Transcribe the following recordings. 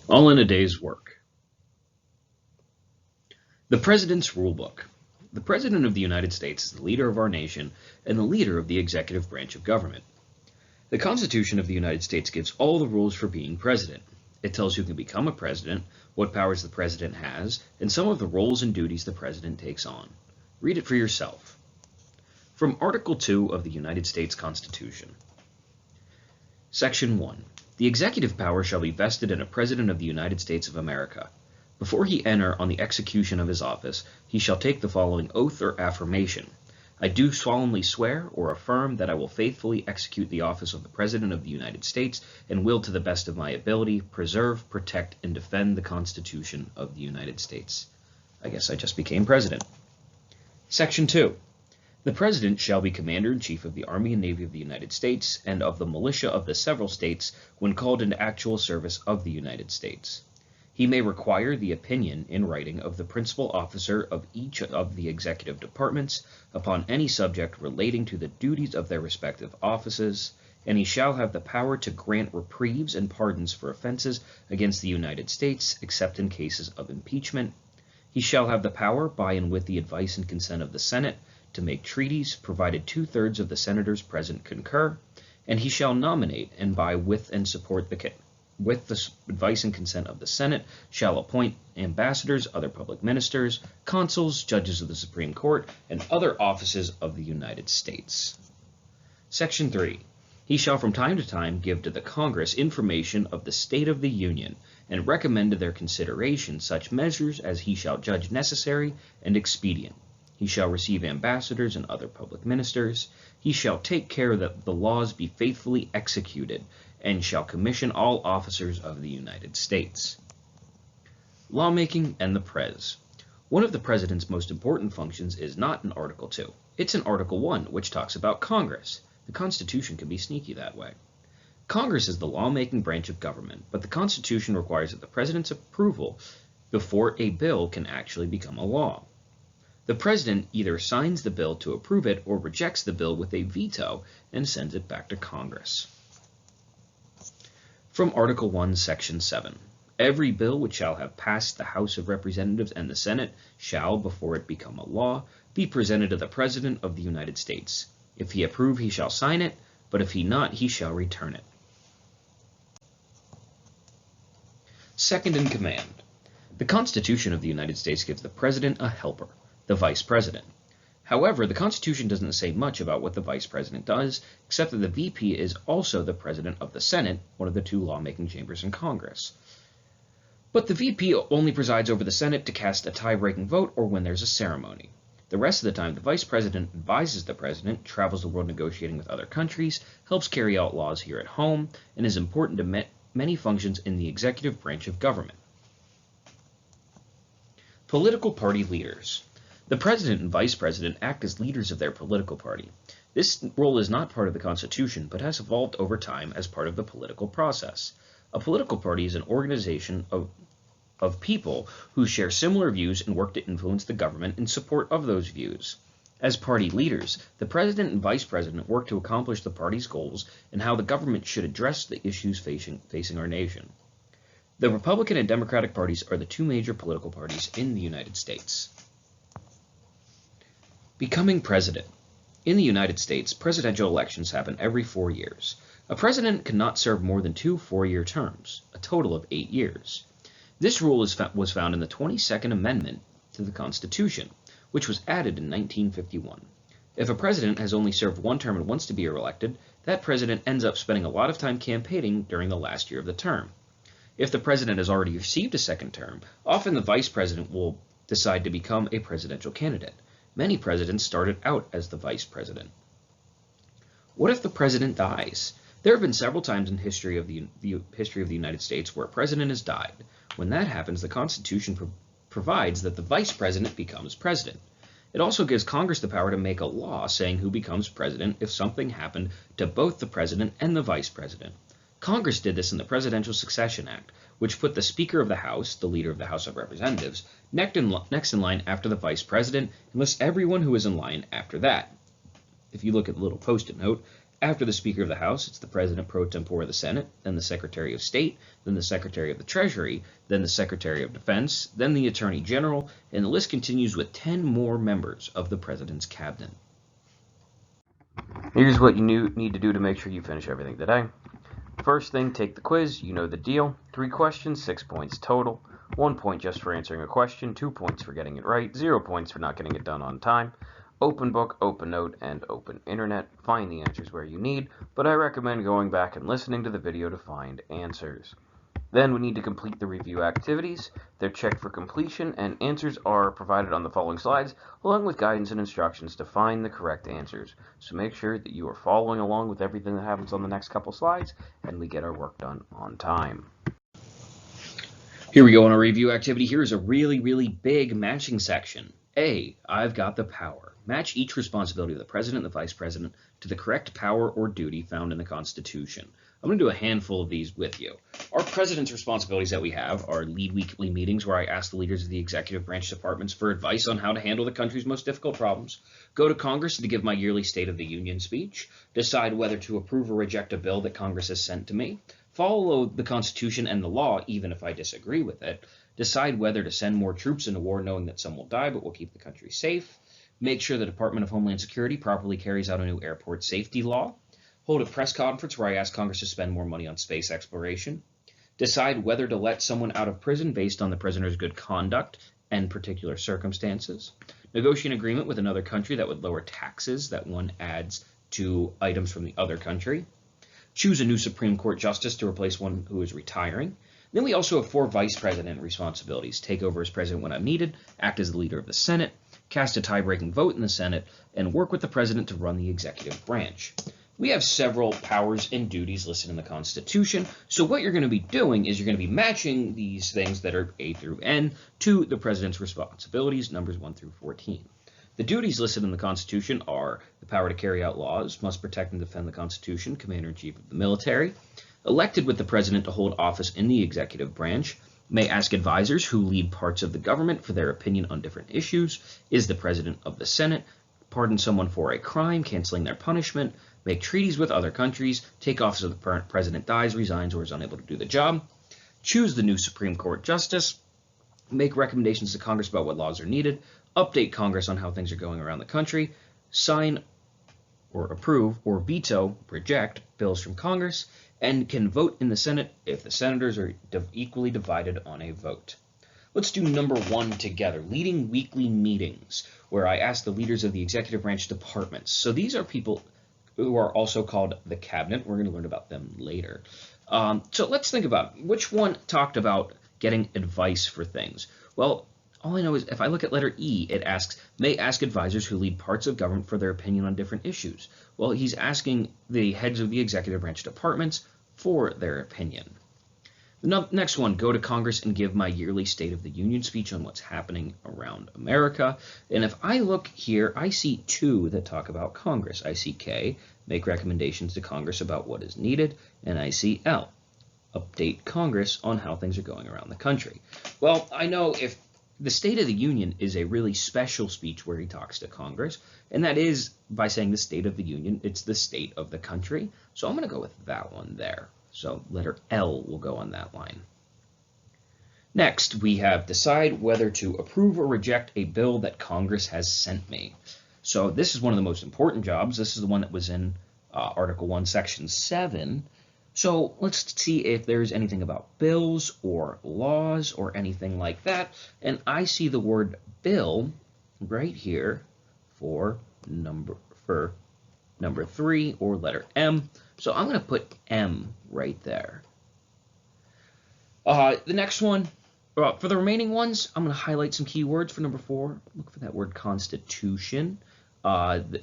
All in a day's work. The President's Rulebook. The President of the United States is the leader of our nation and the leader of the executive branch of government. The Constitution of the United States gives all the rules for being president. It tells who can become a president, what powers the president has, and some of the roles and duties the president takes on. Read it for yourself. From Article 2 of the United States Constitution. Section 1. The executive power shall be vested in a President of the United States of America. Before he enter on the execution of his office, he shall take the following oath or affirmation. I do solemnly swear or affirm that I will faithfully execute the office of the President of the United States and will, to the best of my ability, preserve, protect, and defend the Constitution of the United States. I guess I just became president. Section 2. The President shall be Commander-in-Chief of the Army and Navy of the United States and of the militia of the several states when called into actual service of the United States. He may require the opinion in writing of the principal officer of each of the executive departments upon any subject relating to the duties of their respective offices, and he shall have the power to grant reprieves and pardons for offenses against the United States, except in cases of impeachment. He shall have the power, by and with the advice and consent of the Senate, to make treaties, provided 2/3 of the senators present concur, and he shall nominate, and by with and support with the advice and consent of the Senate, shall appoint ambassadors, other public ministers, consuls, judges of the Supreme Court, and other offices of the United States. Section 3. He shall from time to time give to the Congress information of the state of the Union, and recommend to their consideration such measures as he shall judge necessary and expedient. He shall receive ambassadors and other public ministers. He shall take care that the laws be faithfully executed, and shall commission all officers of the United States. Lawmaking and the Prez. One of the President's most important functions is not in Article 2. It's in Article 1, which talks about Congress. The Constitution can be sneaky that way. Congress is the lawmaking branch of government, but the Constitution requires that the President's approval before a bill can actually become a law. The President either signs the bill to approve it or rejects the bill with a veto and sends it back to Congress. From Article 1, Section 7. Every bill which shall have passed the House of Representatives and the Senate shall, before it become a law, be presented to the President of the United States. If he approve, he shall sign it, but if he not, he shall return it. Second in command. The Constitution of the United States gives the President a helper, the Vice President. However, the Constitution doesn't say much about what the Vice President does, except that the VP is also the President of the Senate, one of the two lawmaking chambers in Congress. But the VP only presides over the Senate to cast a tie-breaking vote or when there's a ceremony. The rest of the time, the Vice President advises the President, travels the world negotiating with other countries, helps carry out laws here at home, and is important to many functions in the executive branch of government. Political party leaders. The President and Vice President act as leaders of their political party. This role is not part of the Constitution, but has evolved over time as part of the political process. A political party is an organization of people who share similar views and work to influence the government in support of those views. As party leaders, the President and Vice President work to accomplish the party's goals and how the government should address the issues facing our nation. The Republican and Democratic parties are the two major political parties in the United States. Becoming president. In the United States, presidential elections happen every 4 years. A president cannot serve more than 2 4-year terms, a total of 8 years. This rule was found in the 22nd Amendment to the Constitution, which was added in 1951. If a president has only served one term and wants to be reelected, that president ends up spending a lot of time campaigning during the last year of the term. If the president has already received a second term, often the vice president will decide to become a presidential candidate. Many presidents started out as the vice president. What if the president dies? There have been several times in the history of the United States where a president has died. When that happens, the Constitution provides that the vice president becomes president. It also gives Congress the power to make a law saying who becomes president if something happened to both the president and the vice president. Congress did this in the Presidential Succession Act, which put the Speaker of the House, the leader of the House of Representatives, next in line after the Vice President, and lists everyone who is in line after that. If you look at the little post-it note, After the Speaker of the House, it's the President pro tempore of the Senate, then the Secretary of State, then the Secretary of the Treasury, then the Secretary of Defense, then the Attorney General, and the list continues with 10 more members of the President's cabinet. Here's what you need to do to make sure you finish everything today. First thing, take the quiz. You know the deal. 3 questions, 6 points total. 1 point just for answering a question, 2 points for getting it right, 0 points for not getting it done on time. Open book, open note, and open internet. Find the answers where you need, but I recommend going back and listening to the video to find answers. Then we need to complete the review activities. They're checked for completion, and answers are provided on the following slides, along with guidance and instructions to find the correct answers. So make sure that you are following along with everything that happens on the next couple slides, and we get our work done on time. Here we go on our review activity. Here's a really big matching section. A, I've got the power. Match each responsibility of the President and the Vice President to the correct power or duty found in the Constitution. I'm going to do a handful of these with you. Our President's responsibilities that we have are lead weekly meetings where I ask the leaders of the executive branch departments for advice on how to handle the country's most difficult problems, go to Congress to give my yearly State of the Union speech, decide whether to approve or reject a bill that Congress has sent to me, follow the Constitution and the law even if I disagree with it, decide whether to send more troops into war knowing that some will die but will keep the country safe, make sure the Department of Homeland Security properly carries out a new airport safety law, hold a press conference where I ask Congress to spend more money on space exploration, decide whether to let someone out of prison based on the prisoner's good conduct and particular circumstances, negotiate an agreement with another country that would lower taxes that one adds to items from the other country, choose a new Supreme Court justice to replace one who is retiring. Then we also have 4 vice president responsibilities: take over as president when I'm needed, act as the leader of the Senate, cast a tie-breaking vote in the Senate, and work with the president to run the executive branch. We have several powers and duties listed in the Constitution, so what you're going to be doing is you're going to be matching these things that are A through N to the president's responsibilities, numbers 1 through 14. The duties listed in the Constitution are the power to carry out laws, must protect and defend the Constitution, Commander-in-Chief of the military, elected with the president to hold office in the executive branch, may ask advisors who lead parts of the government for their opinion on different issues, is the president of the Senate, pardon someone for a crime, canceling their punishment, make treaties with other countries, take office if the president dies, resigns, or is unable to do the job, choose the new Supreme Court justice, make recommendations to Congress about what laws are needed, update Congress on how things are going around the country, sign or approve or veto, reject bills from Congress, and can vote in the Senate if the senators are equally divided on a vote. Let's do number 1 together, leading weekly meetings, where I ask the leaders of the executive branch departments. So these are people who are also called the cabinet. We're going to learn about them later. So let's think about which one talked about getting advice for things. Well, all I know is if I look at letter E, it asks, may ask advisors who lead parts of government for their opinion on different issues. Well, he's asking the heads of the executive branch departments for their opinion. The next one, go to Congress and give my yearly State of the Union speech on what's happening around America. And if I look here, I see 2 that talk about Congress. I see K, make recommendations to Congress about what is needed, and I see L, update Congress on how things are going around the country. Well, I know if the State of the Union is a really special speech where he talks to Congress, and that is by saying the State of the Union, it's the state of the country. So I'm going to go with that one there. So letter L will go on that line. Next, we have decide whether to approve or reject a bill that Congress has sent me. So this is one of the most important jobs. This is the one that was in Article 1, Section 7. So let's see if there's anything about bills or laws or anything like that. And I see the word bill right here for number 3 or letter M. So I'm going to put M right there. The next one, for the remaining ones, I'm going to highlight some keywords for number 4. Look for that word Constitution. 5,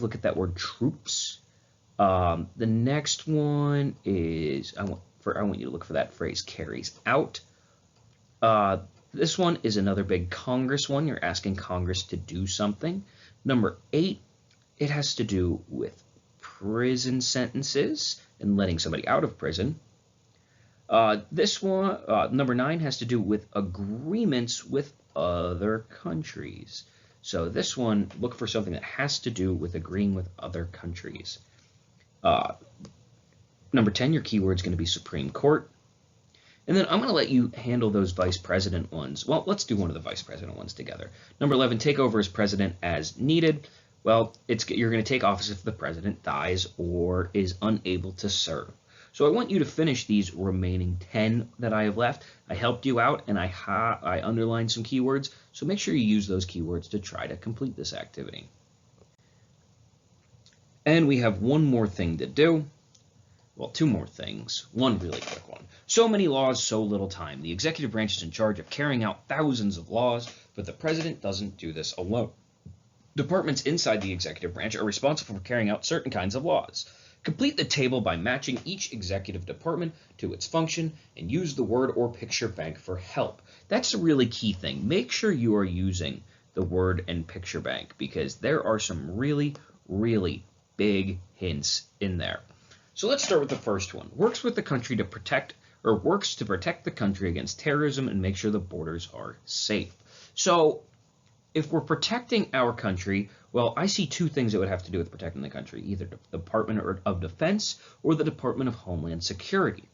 look at that word troops. The next one is, I want you to look for that phrase carries out. This one is another big Congress one. You're asking Congress to do something. Number 8, it has to do with prison sentences and letting somebody out of prison. This one, number 9, has to do with agreements with other countries. So this one, look for something that has to do with agreeing with other countries. Uh, Number 10, your keyword is going to be Supreme Court. And then I'm going to let you handle those vice president ones. Well, let's do one of the vice president ones together. Number 11, take over as president as needed. Well, you're going to take office if the president dies or is unable to serve. So I want you to finish these remaining 10 that I have left. I helped you out and I underlined some keywords. So make sure you use those keywords to try to complete this activity. And we have one more thing to do. Well, two more things. One really quick one. So many laws, so little time. The executive branch is in charge of carrying out thousands of laws, but the president doesn't do this alone. Departments inside the executive branch are responsible for carrying out certain kinds of laws. Complete the table by matching each executive department to its function and use the word or picture bank for help. That's a really key thing. Make sure you are using the word and picture bank because there are some really, really big hints in there. So let's start with the first one. Works to protect the country against terrorism and make sure the borders are safe. So if we're protecting our country, well, I see two things that would have to do with protecting the country, either the Department of Defense or the Department of Homeland Security.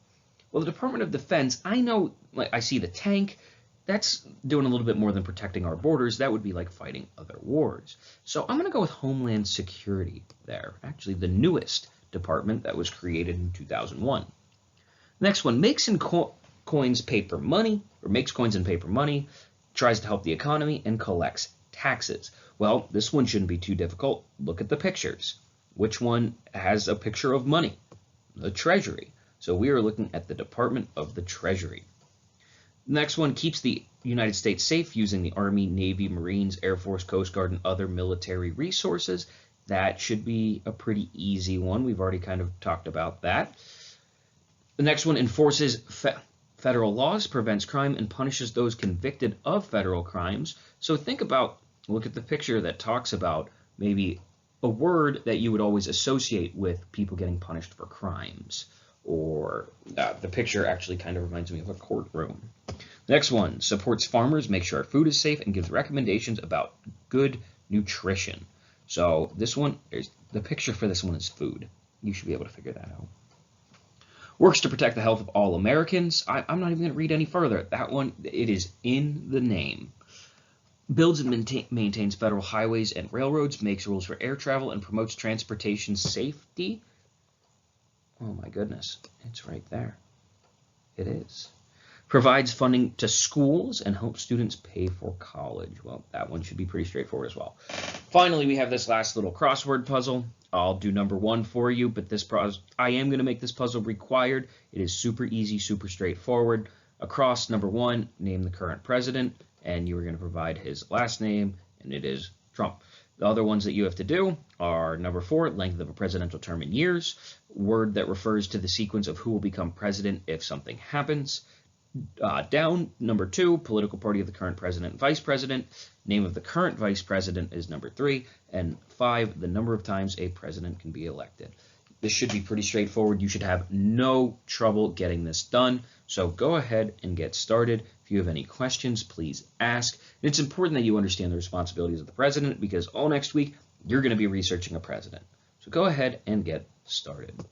Well, the Department of Defense, I know, like I see the tank, that's doing a little bit more than protecting our borders. That would be like fighting other wars. So I'm going to go with Homeland Security there, actually the newest department that was created in 2001. Next one, makes coins and paper money, tries to help the economy, and collects taxes. Well, this one shouldn't be too difficult. Look at the pictures. Which one has a picture of money? The Treasury. So we are looking at the Department of the Treasury. Next one, keeps the United States safe using the Army, Navy, Marines, Air Force, Coast Guard, and other military resources. That should be a pretty easy one. We've already kind of talked about that. The next one, enforces federal laws, prevents crime, and punishes those convicted of federal crimes. So look at the picture that talks about maybe a word that you would always associate with people getting punished for crimes. Or the picture actually kind of reminds me of a courtroom. Next one, supports farmers, makes sure our food is safe, and gives recommendations about good nutrition. So this one, the picture for this one is food. You should be able to figure that out. Works to protect the health of all Americans. I'm not even going to read any further. That one, it is in the name. Builds and maintains federal highways and railroads, makes rules for air travel, and promotes transportation safety. Oh my goodness, it's right there. It is. Provides funding to schools and helps students pay for college. Well, that one should be pretty straightforward as well. Finally, we have this last little crossword puzzle. I'll do number 1 for you, but I am going to make this puzzle required. It is super easy, super straightforward. Across number 1, name the current president, and you are going to provide his last name, and it is Trump. The other ones that you have to do are number 4, length of a presidential term in years, word that refers to the sequence of who will become president if something happens. Down, number 2, political party of the current president and vice president. Name of the current vice president is number 3. And 5, the number of times a president can be elected. This should be pretty straightforward. You should have no trouble getting this done. So go ahead and get started. If you have any questions, please ask. And it's important that you understand the responsibilities of the president because all next week, you're going to be researching a president. So go ahead and get started.